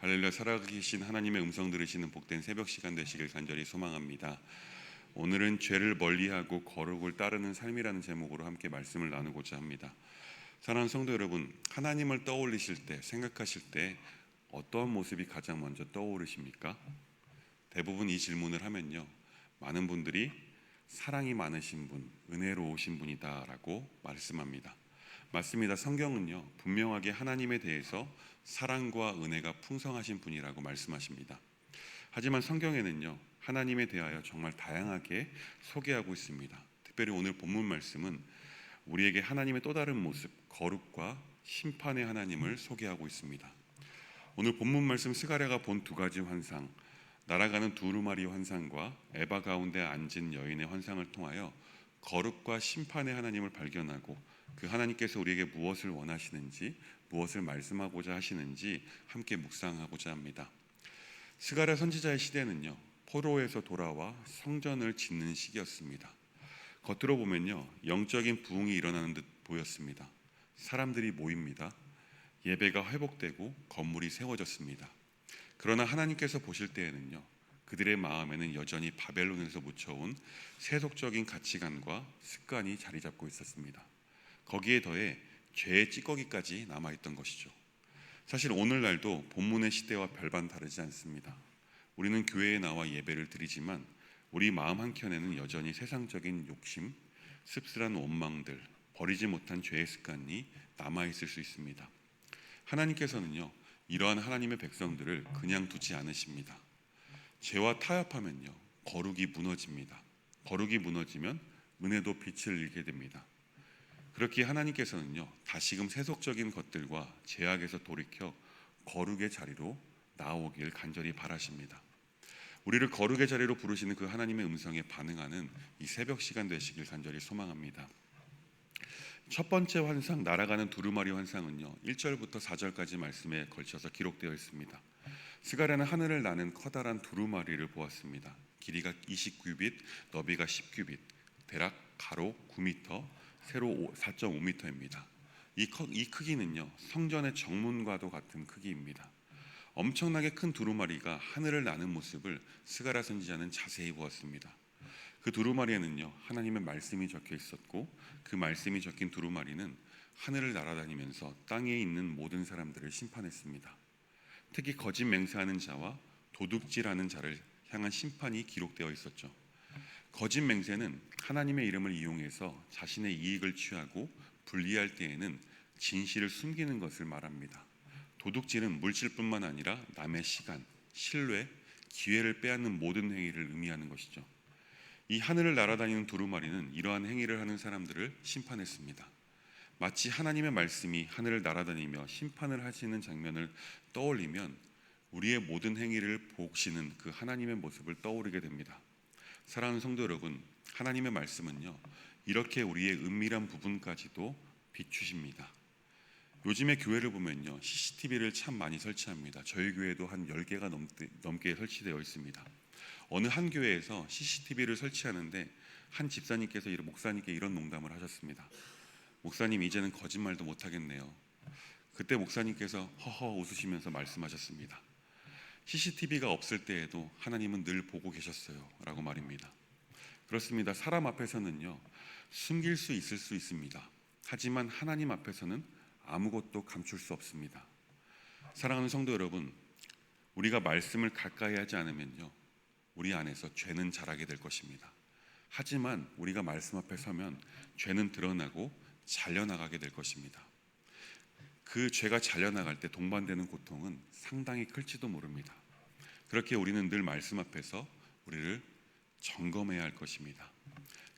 할렐루야. 살아계신 하나님의 음성 들으시는 복된 새벽 시간 되시길 간절히 소망합니다. 오늘은 죄를 멀리하고 거룩을 따르는 삶이라는 제목으로 함께 말씀을 나누고자 합니다. 사랑하는 성도 여러분, 하나님을 떠올리실 때, 생각하실 때 어떤 모습이 가장 먼저 떠오르십니까? 대부분 이 질문을 하면요, 많은 분들이 사랑이 많으신 분, 은혜로우신 분이다라고 말씀합니다. 맞습니다. 성경은요, 분명하게 하나님에 대해서 사랑과 은혜가 풍성하신 분이라고 말씀하십니다. 하지만 성경에는요, 하나님에 대하여 정말 다양하게 소개하고 있습니다. 특별히 오늘 본문 말씀은 우리에게 하나님의 또 다른 모습, 거룩과 심판의 하나님을 소개하고 있습니다. 오늘 본문 말씀 스가랴가 본 두 가지 환상, 날아가는 두루마리 환상과 에바 가운데 앉은 여인의 환상을 통하여 거룩과 심판의 하나님을 발견하고 그 하나님께서 우리에게 무엇을 원하시는지, 무엇을 말씀하고자 하시는지 함께 묵상하고자 합니다. 스가랴 선지자의 시대는요, 포로에서 돌아와 성전을 짓는 시기였습니다. 겉으로 보면요, 영적인 부흥이 일어나는 듯 보였습니다. 사람들이 모입니다. 예배가 회복되고 건물이 세워졌습니다. 그러나 하나님께서 보실 때에는요, 그들의 마음에는 여전히 바벨론에서 묻혀온 세속적인 가치관과 습관이 자리 잡고 있었습니다. 거기에 더해 죄의 찌꺼기까지 남아있던 것이죠. 사실 오늘날도 본문의 시대와 별반 다르지 않습니다. 우리는 교회에 나와 예배를 드리지만 우리 마음 한켠에는 여전히 세상적인 욕심, 씁쓸한 원망들, 버리지 못한 죄의 습관이 남아있을 수 있습니다. 하나님께서는요, 이러한 하나님의 백성들을 그냥 두지 않으십니다. 죄와 타협하면요, 거룩이 무너집니다. 거룩이 무너지면 은혜도 빛을 잃게 됩니다. 그렇게 하나님께서는요, 다시금 세속적인 것들과 죄악에서 돌이켜 거룩의 자리로 나오길 간절히 바라십니다. 우리를 거룩의 자리로 부르시는 그 하나님의 음성에 반응하는 이 새벽 시간 되시길 간절히 소망합니다. 첫 번째 환상, 날아가는 두루마리 환상은요, 1절부터 4절까지 말씀에 걸쳐서 기록되어 있습니다. 스가랴는 하늘을 나는 커다란 두루마리를 보았습니다. 길이가 29규빗, 너비가 10규빗, 대략 가로 9m, 세로 4.5m입니다. 이 크기는요, 성전의 정문과도 같은 크기입니다. 엄청나게 큰 두루마리가 하늘을 나는 모습을 스가랴 선지자는 자세히 보았습니다. 그 두루마리에는요, 하나님의 말씀이 적혀 있었고, 그 말씀이 적힌 두루마리는 하늘을 날아다니면서 땅에 있는 모든 사람들을 심판했습니다. 특히 거짓 맹세하는 자와 도둑질하는 자를 향한 심판이 기록되어 있었죠. 거짓 맹세는 하나님의 이름을 이용해서 자신의 이익을 취하고 불리할 때에는 진실을 숨기는 것을 말합니다. 도둑질은 물질뿐만 아니라 남의 시간, 신뢰, 기회를 빼앗는 모든 행위를 의미하는 것이죠. 이 하늘을 날아다니는 두루마리는 이러한 행위를 하는 사람들을 심판했습니다. 마치 하나님의 말씀이 하늘을 날아다니며 심판을 하시는 장면을 떠올리면 우리의 모든 행위를 보시는 그 하나님의 모습을 떠오르게 됩니다. 사랑하는 성도 여러분, 하나님의 말씀은요, 이렇게 우리의 은밀한 부분까지도 비추십니다. 요즘에 교회를 보면요, CCTV를 참 많이 설치합니다. 저희 교회도 한 10개가 넘게 설치되어 있습니다. 어느 한 교회에서 CCTV를 설치하는데 한 집사님께서 목사님께 이런 농담을 하셨습니다. 목사님, 이제는 거짓말도 못하겠네요. 그때 목사님께서 허허 웃으시면서 말씀하셨습니다. CCTV가 없을 때에도 하나님은 늘 보고 계셨어요 라고 말입니다. 그렇습니다. 사람 앞에서는요, 숨길 수 있을 수 있습니다. 하지만 하나님 앞에서는 아무것도 감출 수 없습니다. 사랑하는 성도 여러분, 우리가 말씀을 가까이 하지 않으면요, 우리 안에서 죄는 자라게 될 것입니다. 하지만 우리가 말씀 앞에 서면 죄는 드러나고 잘려나가게 될 것입니다. 그 죄가 잘려나갈 때 동반되는 고통은 상당히 클지도 모릅니다. 그렇게 우리는 늘 말씀 앞에서 우리를 점검해야 할 것입니다.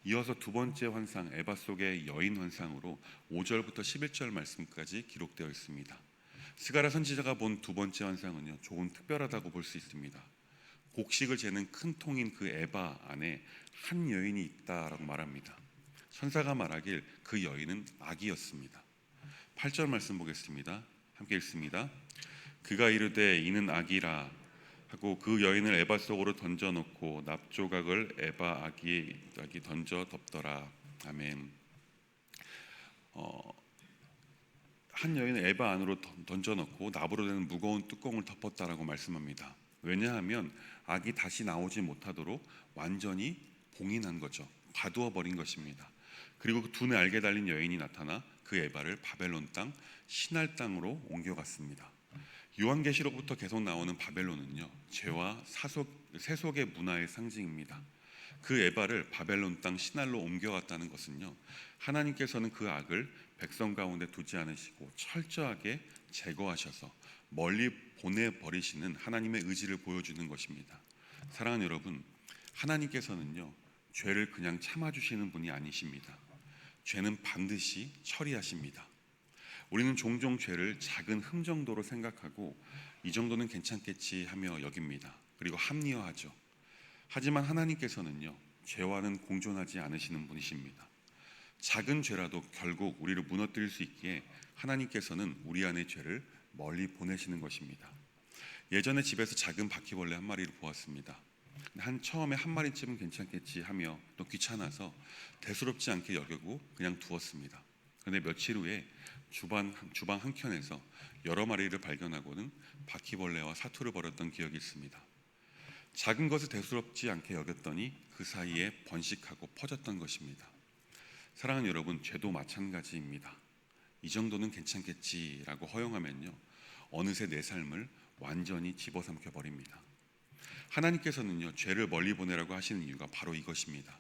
이어서 두 번째 환상, 에바 속의 여인 환상으로 5절부터 11절 말씀까지 기록되어 있습니다. 스가랴 선지자가 본 두 번째 환상은요, 조금 특별하다고 볼 수 있습니다. 곡식을 재는 큰 통인 그 에바 안에 한 여인이 있다라고 말합니다. 천사가 말하길 그 여인은 아기였습니다. 8절 말씀 보겠습니다. 함께 읽습니다. 그가 이르되 이는 아기라 하고 그 여인을 에바 속으로 던져놓고 납조각을 에바 아기 던져 덮더라. 아멘. 한 여인은 에바 안으로 던져넣고 나무로 된 무거운 뚜껑을 덮었다라고 말씀합니다. 왜냐하면 악이 다시 나오지 못하도록 완전히 봉인한 거죠. 가두어 버린 것입니다. 그리고 그 두뇌 알게 달린 여인이 나타나 그 에바를 바벨론 땅 신할 땅으로 옮겨갔습니다. 요한계시록부터 계속 나오는 바벨론은요, 죄와 세속의 문화의 상징입니다. 그 에바를 바벨론 땅 신할로 옮겨갔다는 것은요, 하나님께서는 그 악을 백성 가운데 두지 않으시고 철저하게 제거하셔서 멀리 보내버리시는 하나님의 의지를 보여주는 것입니다. 사랑하는 여러분, 하나님께서는요, 죄를 그냥 참아주시는 분이 아니십니다. 죄는 반드시 처리하십니다. 우리는 종종 죄를 작은 흠 정도로 생각하고 이 정도는 괜찮겠지 하며 여깁니다. 그리고 합리화하죠. 하지만 하나님께서는요, 죄와는 공존하지 않으시는 분이십니다. 작은 죄라도 결국 우리를 무너뜨릴 수 있기에 하나님께서는 우리 안의 죄를 멀리 보내시는 것입니다. 예전에 집에서 작은 바퀴벌레 한 마리를 보았습니다. 처음에 한 마리쯤은 괜찮겠지 하며 또 귀찮아서 대수롭지 않게 여기고 그냥 두었습니다. 그런데 며칠 후에 주방 한켠에서 여러 마리를 발견하고는 바퀴벌레와 사투를 벌였던 기억이 있습니다. 작은 것을 대수롭지 않게 여겼더니 그 사이에 번식하고 퍼졌던 것입니다. 사랑하는 여러분, 죄도 마찬가지입니다. 이 정도는 괜찮겠지라고 허용하면요, 어느새 내 삶을 완전히 집어삼켜 버립니다. 하나님께서는요, 죄를 멀리 보내라고 하시는 이유가 바로 이것입니다.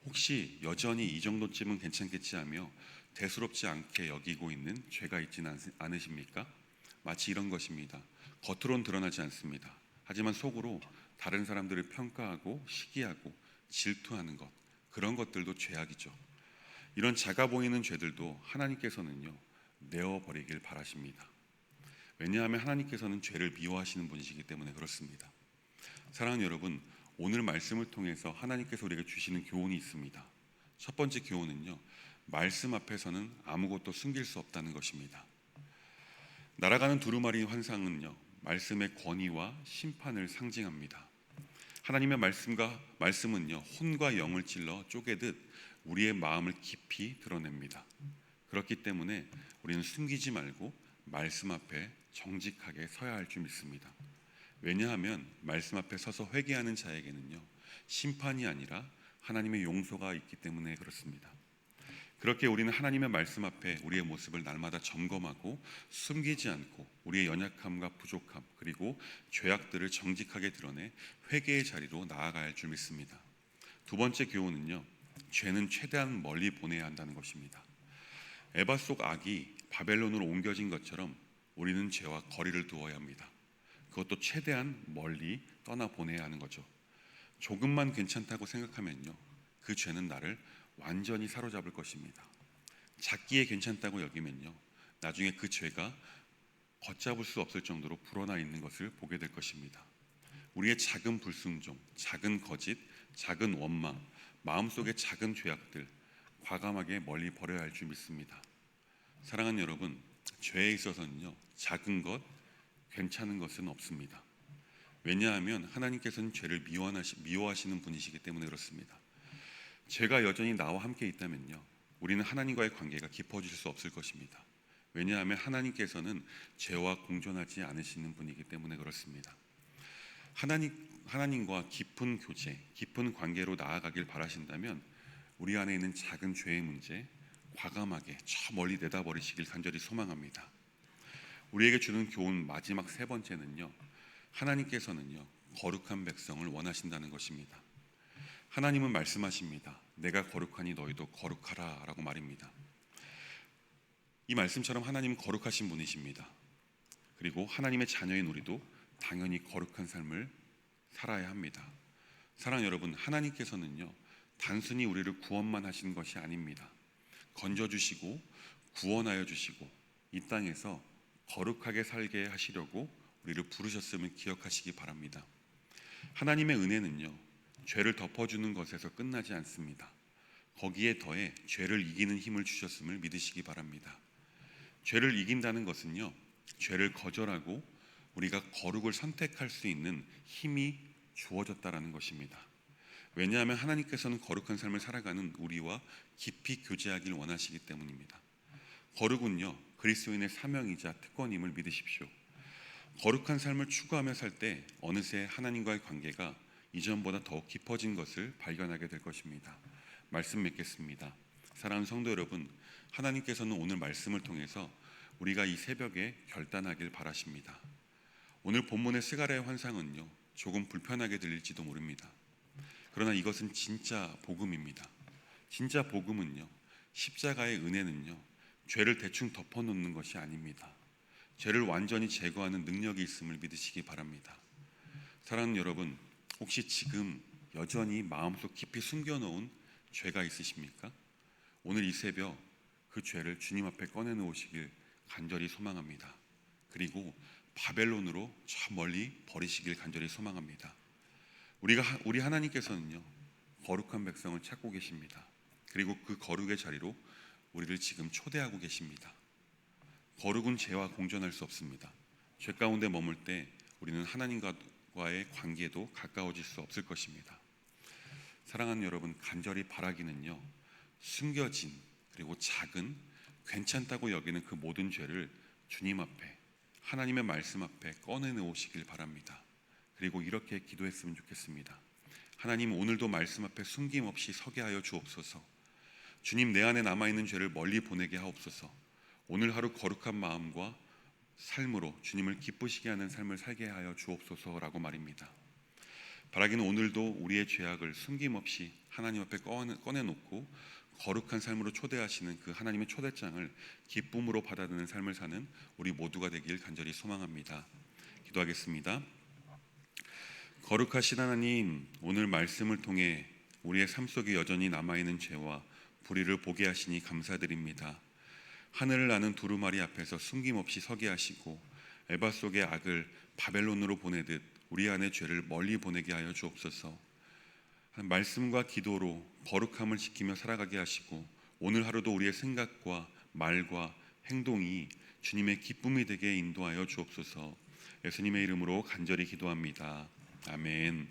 혹시 여전히 이 정도쯤은 괜찮겠지 하며 대수롭지 않게 여기고 있는 죄가 있지는 않으십니까? 마치 이런 것입니다. 겉으론 드러나지 않습니다. 하지만 속으로 다른 사람들을 평가하고 시기하고 질투하는 것, 그런 것들도 죄악이죠. 이런 작아 보이는 죄들도 하나님께서는요, 내어버리길 바라십니다. 왜냐하면 하나님께서는 죄를 미워하시는 분이시기 때문에 그렇습니다. 사랑하는 여러분, 오늘 말씀을 통해서 하나님께서 우리에게 주시는 교훈이 있습니다. 첫 번째 교훈은요, 말씀 앞에서는 아무것도 숨길 수 없다는 것입니다. 날아가는 두루마리 환상은요, 말씀의 권위와 심판을 상징합니다. 하나님의 말씀은요, 혼과 영을 찔러 쪼개듯 우리의 마음을 깊이 드러냅니다. 그렇기 때문에 우리는 숨기지 말고 말씀 앞에 정직하게 서야 할 줄 믿습니다. 왜냐하면 말씀 앞에 서서 회개하는 자에게는요, 심판이 아니라 하나님의 용서가 있기 때문에 그렇습니다. 그렇게 우리는 하나님의 말씀 앞에 우리의 모습을 날마다 점검하고 숨기지 않고 우리의 연약함과 부족함 그리고 죄악들을 정직하게 드러내 회개의 자리로 나아가야 할 줄 믿습니다. 두 번째 교훈은요, 죄는 최대한 멀리 보내야 한다는 것입니다. 에바 속 악이 바벨론으로 옮겨진 것처럼 우리는 죄와 거리를 두어야 합니다. 그것도 최대한 멀리 떠나보내야 하는 거죠. 조금만 괜찮다고 생각하면요, 그 죄는 나를 완전히 사로잡을 것입니다. 작기에 괜찮다고 여기면요, 나중에 그 죄가 걷잡을 수 없을 정도로 불어나 있는 것을 보게 될 것입니다. 우리의 작은 불순종, 작은 거짓, 작은 원망, 마음속의 작은 죄악들 과감하게 멀리 버려야 할 줄 믿습니다. 사랑하는 여러분, 죄에 있어서는요, 작은 것, 괜찮은 것은 없습니다. 왜냐하면 하나님께서는 죄를 미워하시는 분이시기 때문에 그렇습니다. 죄가 여전히 나와 함께 있다면요, 우리는 하나님과의 관계가 깊어질 수 없을 것입니다. 왜냐하면 하나님께서는 죄와 공존하지 않으시는 분이기 때문에 그렇습니다. 하나님과 깊은 교제, 깊은 관계로 나아가길 바라신다면 우리 안에 있는 작은 죄의 문제 과감하게 저 멀리 내다버리시길 간절히 소망합니다. 우리에게 주는 교훈 마지막 세 번째는요, 하나님께서는요, 거룩한 백성을 원하신다는 것입니다. 하나님은 말씀하십니다. 내가 거룩하니 너희도 거룩하라 라고 말입니다. 이 말씀처럼 하나님은 거룩하신 분이십니다. 그리고 하나님의 자녀인 우리도 당연히 거룩한 삶을 살아야 합니다. 사랑하는 여러분, 하나님께서는요, 단순히 우리를 구원만 하시는 것이 아닙니다. 건져주시고 구원하여 주시고 이 땅에서 거룩하게 살게 하시려고 우리를 부르셨음을 기억하시기 바랍니다. 하나님의 은혜는요, 죄를 덮어주는 것에서 끝나지 않습니다. 거기에 더해 죄를 이기는 힘을 주셨음을 믿으시기 바랍니다. 죄를 이긴다는 것은요, 죄를 거절하고 우리가 거룩을 선택할 수 있는 힘이 주어졌다라는 것입니다. 왜냐하면 하나님께서는 거룩한 삶을 살아가는 우리와 깊이 교제하기를 원하시기 때문입니다. 거룩은요, 그리스도인의 사명이자 특권임을 믿으십시오. 거룩한 삶을 추구하며 살 때 어느새 하나님과의 관계가 이전보다 더욱 깊어진 것을 발견하게 될 것입니다. 말씀 맺겠습니다. 사랑하는 성도 여러분, 하나님께서는 오늘 말씀을 통해서 우리가 이 새벽에 결단하길 바라십니다. 오늘 본문의 스가랴의 환상은요, 조금 불편하게 들릴지도 모릅니다. 그러나 이것은 진짜 복음입니다. 진짜 복음은요, 십자가의 은혜는요, 죄를 대충 덮어놓는 것이 아닙니다. 죄를 완전히 제거하는 능력이 있음을 믿으시기 바랍니다. 사랑하는 여러분, 혹시 지금 여전히 마음속 깊이 숨겨놓은 죄가 있으십니까? 오늘 이 새벽 그 죄를 주님 앞에 꺼내놓으시길 간절히 소망합니다. 그리고 바벨론으로 저 멀리 버리시길 간절히 소망합니다. 우리 하나님께서는요, 거룩한 백성을 찾고 계십니다. 그리고 그 거룩의 자리로 우리를 지금 초대하고 계십니다. 거룩은 죄와 공존할 수 없습니다. 죄 가운데 머물 때 우리는 하나님과의 관계도 가까워질 수 없을 것입니다. 사랑하는 여러분, 간절히 바라기는요, 숨겨진 그리고 작은 괜찮다고 여기는 그 모든 죄를 주님 앞에, 하나님의 말씀 앞에 꺼내놓으시길 바랍니다. 그리고 이렇게 기도했으면 좋겠습니다. 하나님, 오늘도 말씀 앞에 숨김없이 서게 하여 주옵소서. 주님, 내 안에 남아있는 죄를 멀리 보내게 하옵소서. 오늘 하루 거룩한 마음과 삶으로 주님을 기쁘시게 하는 삶을 살게 하여 주옵소서라고 말입니다. 바라기는 오늘도 우리의 죄악을 숨김없이 하나님 앞에 꺼내놓고 거룩한 삶으로 초대하시는 그 하나님의 초대장을 기쁨으로 받아드는 삶을 사는 우리 모두가 되길 간절히 소망합니다. 기도하겠습니다. 거룩하신 하나님, 오늘 말씀을 통해 우리의 삶 속에 여전히 남아있는 죄와 불의를 보게 하시니 감사드립니다. 하늘을 나는 두루마리 앞에서 숨김없이 서게 하시고 에바 속의 악을 바벨론으로 보내듯 우리 안의 죄를 멀리 보내게 하여 주옵소서. 말씀과 기도로 거룩함을 지키며 살아가게 하시고 오늘 하루도 우리의 생각과 말과 행동이 주님의 기쁨이 되게 인도하여 주옵소서. 예수님의 이름으로 간절히 기도합니다. 아멘.